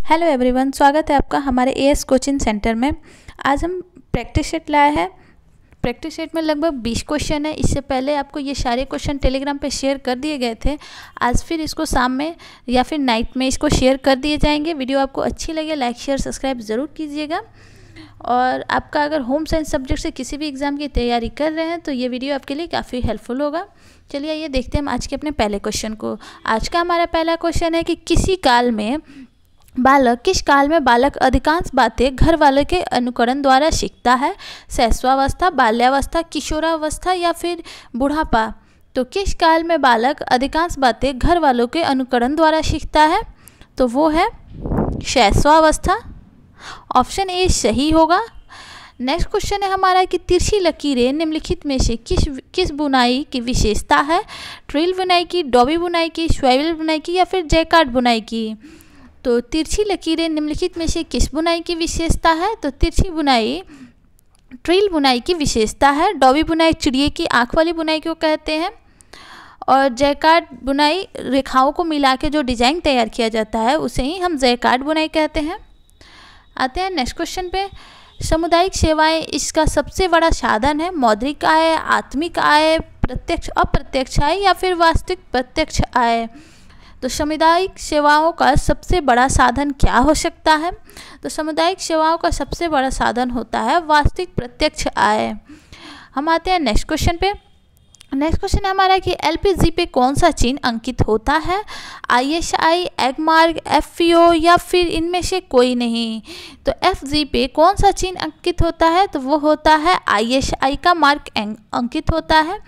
Hello everyone, स्वागत है आपका हमारे एएस कोचिंग सेंटर में। आज हम प्रैक्टिस सेट लाए हैं। प्रैक्टिस सेट में लगभग 20 क्वेश्चन है। इससे पहले आपको ये सारे क्वेश्चन टेलीग्राम पे शेयर कर दिए गए थे। आज फिर इसको शाम में या फिर नाइट में इसको शेयर कर दिए जाएंगे। वीडियो आपको अच्छी लगे लाइक शेयर सब्सक्राइब ज़रूर कीजिएगा। और आपका अगर होम साइंस सब्जेक्ट से किसी भी एग्ज़ाम की तैयारी कर रहे हैं तो ये वीडियो आपके लिए काफ़ी हेल्पफुल होगा। चलिए आइए देखते हैं हम आज के अपने पहले क्वेश्चन को। आज का हमारा पहला क्वेश्चन है कि किस काल में बालक अधिकांश बातें घर वालों के अनुकरण द्वारा सीखता है? शैशवावस्था, बाल्यावस्था, किशोरावस्था या फिर बुढ़ापा। तो किस काल में बालक अधिकांश बातें घर वालों के अनुकरण द्वारा सीखता है? तो वो है शैशवावस्था। ऑप्शन ए सही होगा। नेक्स्ट क्वेश्चन है हमारा कि तिरछी लकीरें निम्नलिखित में से किस बुनाई की विशेषता है? ट्रिल बुनाई की, डॉबी बुनाई की, स्वेवल बुनाई की या फिर जैकार्ड बुनाई की। तो तिरछी लकीरें निम्नलिखित में से किस बुनाई की विशेषता है? तो तिरछी बुनाई ट्रिल बुनाई की विशेषता है। डॉबी बुनाई चिड़िए की आँख वाली बुनाई को कहते हैं। और जैकार्ड बुनाई रेखाओं को मिला के जो डिजाइन तैयार किया जाता है उसे ही हम जैकार्ड बुनाई कहते हैं। आते हैं नेक्स्ट क्वेश्चन पे। सामुदायिक सेवाएं इसका सबसे बड़ा साधन है। मौद्रिक आय, आत्मिक आय, प्रत्यक्ष अप्रत्यक्ष आय या फिर वास्तविक प्रत्यक्ष आय। तो सामुदायिक सेवाओं का सबसे बड़ा साधन क्या हो सकता है? तो सामुदायिक सेवाओं का सबसे बड़ा साधन होता है वास्तविक प्रत्यक्ष आय। हम आते हैं नेक्स्ट क्वेश्चन पे। नेक्स्ट क्वेश्चन है हमारा कि एलपीजी पे कौन सा चिन्ह अंकित होता है? आईएसआई, एगमार्क, एफपीओ या फिर इनमें से कोई नहीं। तो एफजी पे कौन सा चिन्ह अंकित होता है? तो वो होता है आईएसआई का मार्क अंकित होता है।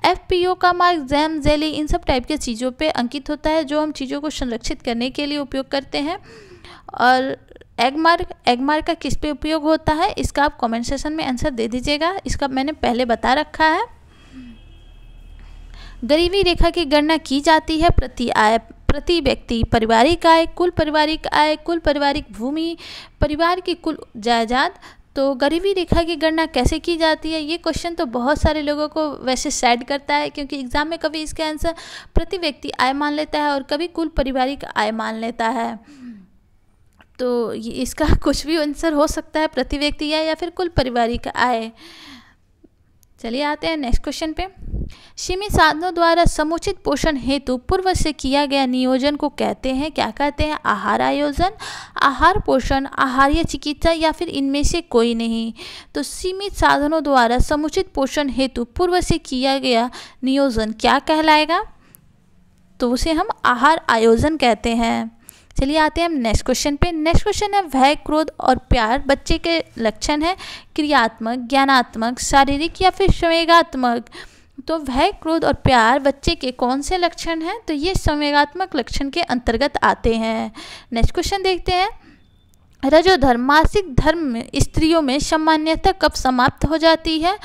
एफपीओ का मार्क जैम, जेली इन सब टाइप के चीज़ों पे अंकित होता है जो हम चीज़ों को संरक्षित करने के लिए उपयोग करते हैं। और एगमार्क का किस पे उपयोग होता है इसका आप कमेंट सेक्शन में आंसर दे दीजिएगा। इसका मैंने पहले बता रखा है। गरीबी रेखा की गणना की जाती है प्रति व्यक्ति पारिवारिक आय, कुल पारिवारिक आय, कुल पारिवारिक भूमि, परिवार की कुल जायदाद। तो गरीबी रेखा की गणना कैसे की जाती है? ये क्वेश्चन तो बहुत सारे लोगों को वैसे सैड करता है क्योंकि एग्जाम में कभी इसका आंसर प्रति व्यक्ति आय मान लेता है और कभी कुल पारिवारिक आय मान लेता है। तो इसका कुछ भी आंसर हो सकता है, प्रति व्यक्ति आय या फिर कुल पारिवारिक आय। चलिए आते हैं नेक्स्ट क्वेश्चन पे। सीमित साधनों द्वारा समुचित पोषण हेतु पूर्व से किया गया नियोजन को कहते हैं, क्या कहते हैं? आहार आयोजन, आहार पोषण, आहार्य चिकित्सा या फिर इनमें से कोई नहीं। तो सीमित साधनों द्वारा समुचित पोषण हेतु पूर्व से किया गया नियोजन क्या कहलाएगा? तो उसे हम आहार आयोजन कहते हैं। चलिए आते हैं हम नेक्स्ट क्वेश्चन पे। नेक्स्ट क्वेश्चन है भय, क्रोध और प्यार बच्चे के लक्षण है क्रियात्मक, ज्ञानात्मक, शारीरिक या फिर संवेगात्मक। तो भय, क्रोध और प्यार बच्चे के कौन से लक्षण हैं? तो ये संवेगात्मक लक्षण के अंतर्गत आते हैं। नेक्स्ट क्वेश्चन देखते हैं। रजोधर्म मासिक धर्म स्त्रियों में सामान्यतः कब समाप्त हो जाती है?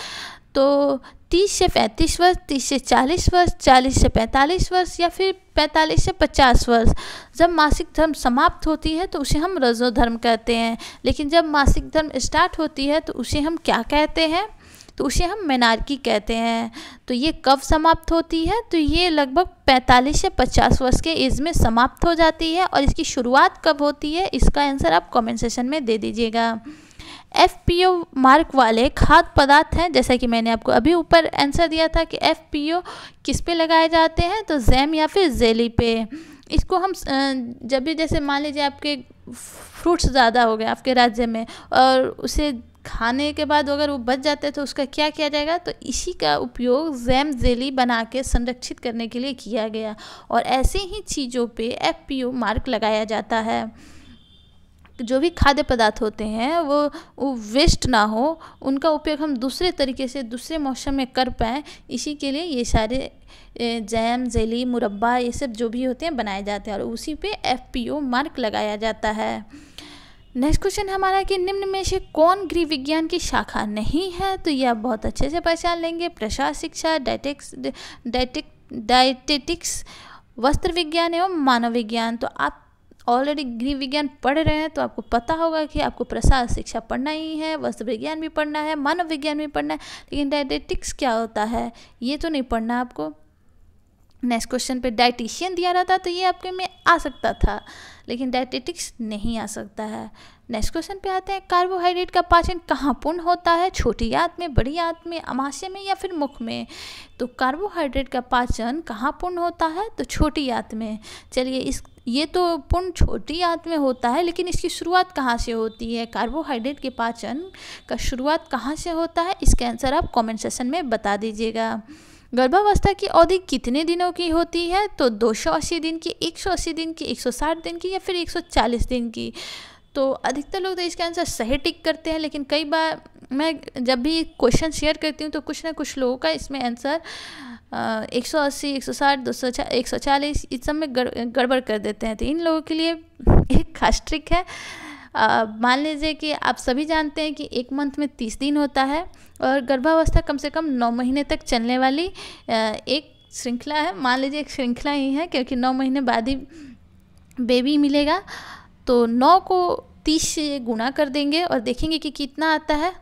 तो 30 से 35 वर्ष, 30 से 40 वर्ष, 40 से 45 वर्ष या फिर 45 से 50 वर्ष। जब मासिक धर्म समाप्त होती है तो उसे हम रजोधर्म कहते हैं, लेकिन जब मासिक धर्म स्टार्ट होती है तो उसे हम क्या कहते हैं? तो उसे हम मेनार्की कहते हैं। तो ये कब समाप्त होती है? तो ये लगभग 45 से 50 वर्ष के एज में समाप्त हो जाती है। और इसकी शुरुआत कब होती है इसका आंसर आप कमेंट सेक्शन में दे दीजिएगा। एफपीओ मार्क वाले खाद्य पदार्थ हैं, जैसा कि मैंने आपको अभी ऊपर आंसर दिया था कि एफपीओ किस पे लगाए जाते हैं? तो जैम या फिर जेली पे। इसको हम जब भी जैसे मान लीजिए आपके फ्रूट्स ज़्यादा हो गए आपके राज्य में और उसे खाने के बाद अगर वो बच जाते हैं तो उसका क्या किया जाएगा? तो इसी का उपयोग जैम जेली बना के संरक्षित करने के लिए किया गया। और ऐसे ही चीज़ों पे एफपीओ मार्क लगाया जाता है। जो भी खाद्य पदार्थ होते हैं वो वेस्ट ना हो, उनका उपयोग हम दूसरे तरीके से दूसरे मौसम में कर पाएँ, इसी के लिए ये सारे जैम, जेली, मुरब्बा ये सब जो भी होते हैं बनाए जाते हैं और उसी पे एफपीओ मार्क लगाया जाता है। नेक्स्ट क्वेश्चन हमारा कि निम्न में से कौन गृह विज्ञान की शाखा नहीं है? तो ये आप बहुत अच्छे से पहचान लेंगे। प्रसार शिक्षा, डायटेटिक्स, वस्त्र विज्ञान एवं मानव विज्ञान। तो आप ऑलरेडी गृह विज्ञान पढ़ रहे हैं तो आपको पता होगा कि आपको प्रसार शिक्षा पढ़ना ही है, वस्त्र विज्ञान भी पढ़ना है, मानव विज्ञान भी पढ़ना है, लेकिन डायटेटिक्स क्या होता है ये तो नहीं पढ़ना आपको। नेक्स्ट क्वेश्चन पे डाइटिशियन दिया रहता तो ये आपके में आ सकता था, लेकिन डायटेटिक्स नहीं आ सकता है। नेक्स्ट क्वेश्चन पे आते हैं, कार्बोहाइड्रेट का पाचन कहाँ पूर्ण होता है? छोटी आंत में, बड़ी आंत में, अमाशय में या फिर मुख में? तो कार्बोहाइड्रेट का पाचन कहाँ पूर्ण होता है? तो छोटी आंत में। चलिए ये तो पूर्ण छोटी आंत में होता है, लेकिन इसकी शुरुआत कहाँ से होती है? कार्बोहाइड्रेट के पाचन का शुरुआत कहाँ से होता है? इसका आंसर आप कमेंट सेक्शन में बता दीजिएगा। गर्भावस्था की अवधि कितने दिनों की होती है? तो 280 दिन की, 180 दिन की, 160 दिन की या फिर 140 दिन की? तो अधिकतर लोग तो इसका आंसर सही टिक करते हैं, लेकिन कई बार मैं जब भी क्वेश्चन शेयर करती हूँ तो कुछ ना कुछ लोगों का इसमें आंसर 180, 160, 200, 140 इस सब में गड़बड़ कर देते हैं। तो इन लोगों के लिए एक खास ट्रिक है। मान लीजिए कि आप सभी जानते हैं कि एक मंथ में 30 दिन होता है और गर्भावस्था कम से कम 9 महीने तक चलने वाली एक श्रृंखला है। मान लीजिए एक श्रृंखला ही है, क्योंकि 9 महीने बाद ही बेबी मिलेगा। तो 9 को 30 से गुणा कर देंगे और देखेंगे कि कितना आता है।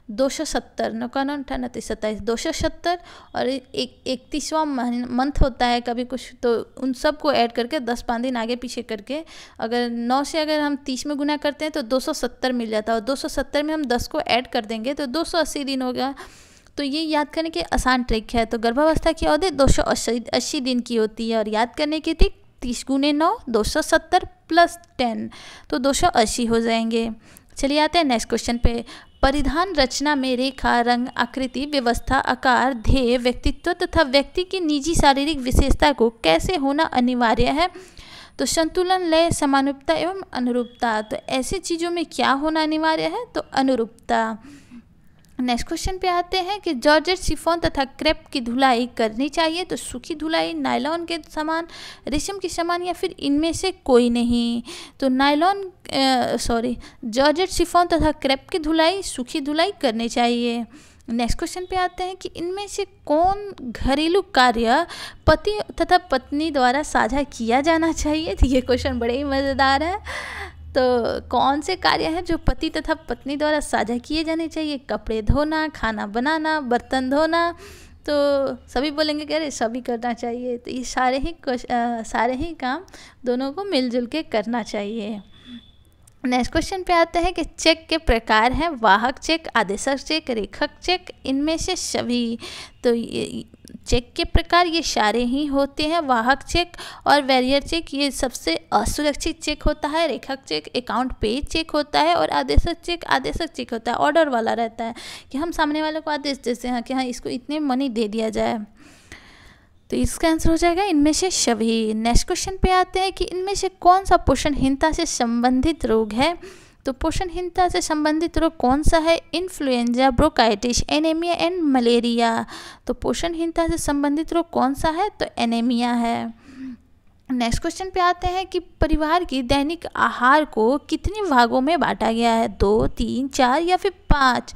270, 9 का 9, 28, 27, 270 और 31वां मंथ होता है कभी कुछ, तो उन सब को ऐड करके 10-5 दिन आगे पीछे करके अगर 9 से अगर हम 30 में गुना करते हैं तो 270 मिल जाता है और 270 में हम 10 को ऐड कर देंगे तो 280 दिन होगा। तो ये याद करने की आसान ट्रिक है। तो गर्भावस्था की अवधि 280 दिन की होती है और याद करने की ट्रिक 30 गुने 9, 270 प्लस 10 तो 280 हो जाएंगे। चलिए आते हैं नेक्स्ट क्वेश्चन पे। परिधान रचना में रेखा, रंग, आकृति, व्यवस्था, आकार, ध्येय, व्यक्तित्व तथा व्यक्ति की निजी शारीरिक विशेषता को कैसे होना अनिवार्य है? तो संतुलन, लय, समानुपता एवं अनुरूपता। तो ऐसी चीज़ों में क्या होना अनिवार्य है? तो अनुरूपता। नेक्स्ट क्वेश्चन पे आते हैं कि जॉर्जेट, शिफॉन तथा क्रेप की धुलाई करनी चाहिए। तो सूखी धुलाई, नायलॉन के समान, रेशम के समान या फिर इनमें से कोई नहीं? तो जॉर्जेट, शिफॉन तथा क्रेप की धुलाई, सूखी धुलाई करनी चाहिए। नेक्स्ट क्वेश्चन पे आते हैं कि इनमें से कौन घरेलू कार्य पति तथा पत्नी द्वारा साझा किया जाना चाहिए? तो ये क्वेश्चन बड़े ही मज़ेदार है। तो कौन से कार्य हैं जो पति तथा पत्नी द्वारा साझा किए जाने चाहिए? कपड़े धोना, खाना बनाना, बर्तन धोना। तो सभी बोलेंगे कि अरे सभी करना चाहिए। तो ये सारे ही काम दोनों को मिलजुल के करना चाहिए। नेक्स्ट क्वेश्चन पे आते हैं कि चेक के प्रकार हैं वाहक चेक, आदेशक चेक, रेखक चेक, इनमें से सभी। तो ये चेक के प्रकार ये सारे ही होते हैं। वाहक चेक और बैरियर चेक ये सबसे असुरक्षित चेक होता है। रेखक चेक अकाउंट पेज चेक होता है और आदेशक चेक होता है, ऑर्डर वाला रहता है कि हम सामने वाले को आदेश देते हैं कि हाँ इसको इतने मनी दे दिया जाए। तो इसका आंसर हो जाएगा इनमें से सभी। नेक्स्ट क्वेश्चन पे आते हैं कि इनमें से कौन सा पोषणहीनता से संबंधित रोग है? तो पोषणहीनता से संबंधित रोग कौन सा है? Influenza, bronchitis, anaemia and malaria. तो पोषणहीनता से संबंधित रोग कौन सा है? तो एनीमिया है। नेक्स्ट क्वेश्चन पे आते हैं कि परिवार की दैनिक आहार को कितने भागों में बांटा गया है? 2, 3, 4 या फिर 5?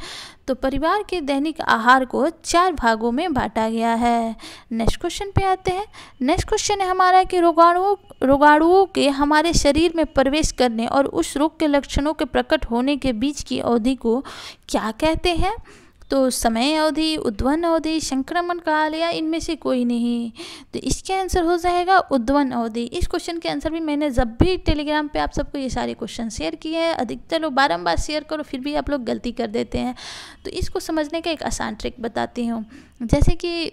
तो परिवार के दैनिक आहार को 4 भागों में बांटा गया है। नेक्स्ट क्वेश्चन पे आते हैं। नेक्स्ट क्वेश्चन है हमारा कि रोगाणुओं के हमारे शरीर में प्रवेश करने और उस रोग के लक्षणों के प्रकट होने के बीच की अवधि को क्या कहते हैं? तो समय अवधि, उद्वन अवधि, संक्रमण काल या इनमें से कोई नहीं? तो इसके आंसर हो जाएगा उद्वन अवधि। इस क्वेश्चन के आंसर भी मैंने जब भी टेलीग्राम पे आप सबको ये सारे क्वेश्चन शेयर किए हैं, अधिकतर लोग बारंबार शेयर करो फिर भी आप लोग गलती कर देते हैं। तो इसको समझने का एक आसान ट्रिक बताती हूँ। जैसे कि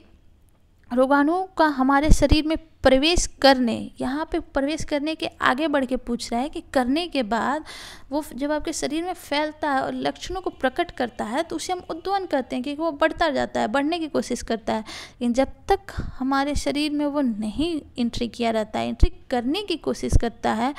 रोगाणुओं का हमारे शरीर में प्रवेश करने, यहाँ पे प्रवेश करने के आगे बढ़ के पूछ रहा है कि करने के बाद वो जब आपके शरीर में फैलता है और लक्षणों को प्रकट करता है तो उसे हम उद्वन कहते हैं, क्योंकि वो बढ़ता जाता है, बढ़ने की कोशिश करता है। लेकिन जब तक हमारे शरीर में वो नहीं एंट्री किया रहता है, एंट्री करने की कोशिश करता है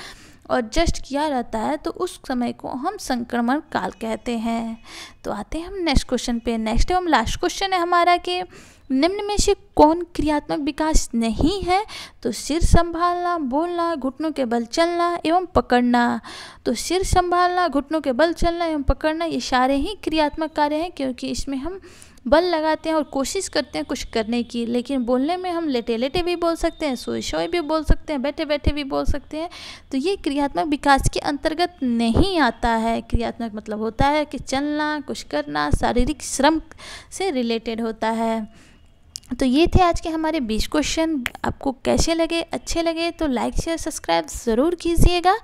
और जस्ट किया रहता है तो उस समय को हम संक्रमण काल कहते हैं। तो आते हैं हम नेक्स्ट क्वेश्चन पे। नेक्स्ट एवं लास्ट क्वेश्चन है हमारा कि निम्न में से कौन क्रियात्मक विकास नहीं है? तो सिर संभालना, बोलना, घुटनों के बल चलना एवं पकड़ना। तो सिर संभालना, घुटनों के बल चलना एवं पकड़ना ये सारे ही क्रियात्मक कार्य हैं, क्योंकि इसमें हम बल लगाते हैं और कोशिश करते हैं कुछ करने की। लेकिन बोलने में हम लेटे लेटे भी बोल सकते हैं, सोए सोए भी बोल सकते हैं, बैठे बैठे भी बोल सकते हैं। तो ये क्रियात्मक विकास के अंतर्गत नहीं आता है। क्रियात्मक मतलब होता है कि चलना, कुछ करना, शारीरिक श्रम से रिलेटेड होता है। तो ये थे आज के हमारे 20 क्वेश्चन। आपको कैसे लगे, अच्छे लगे तो लाइक शेयर सब्सक्राइब ज़रूर कीजिएगा,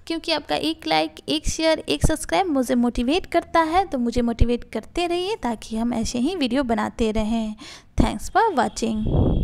क्योंकि आपका एक लाइक, एक शेयर, एक सब्सक्राइब मुझे मोटिवेट करता है। तो मुझे मोटिवेट करते रहिए ताकि हम ऐसे ही वीडियो बनाते रहें। Thanks for watching.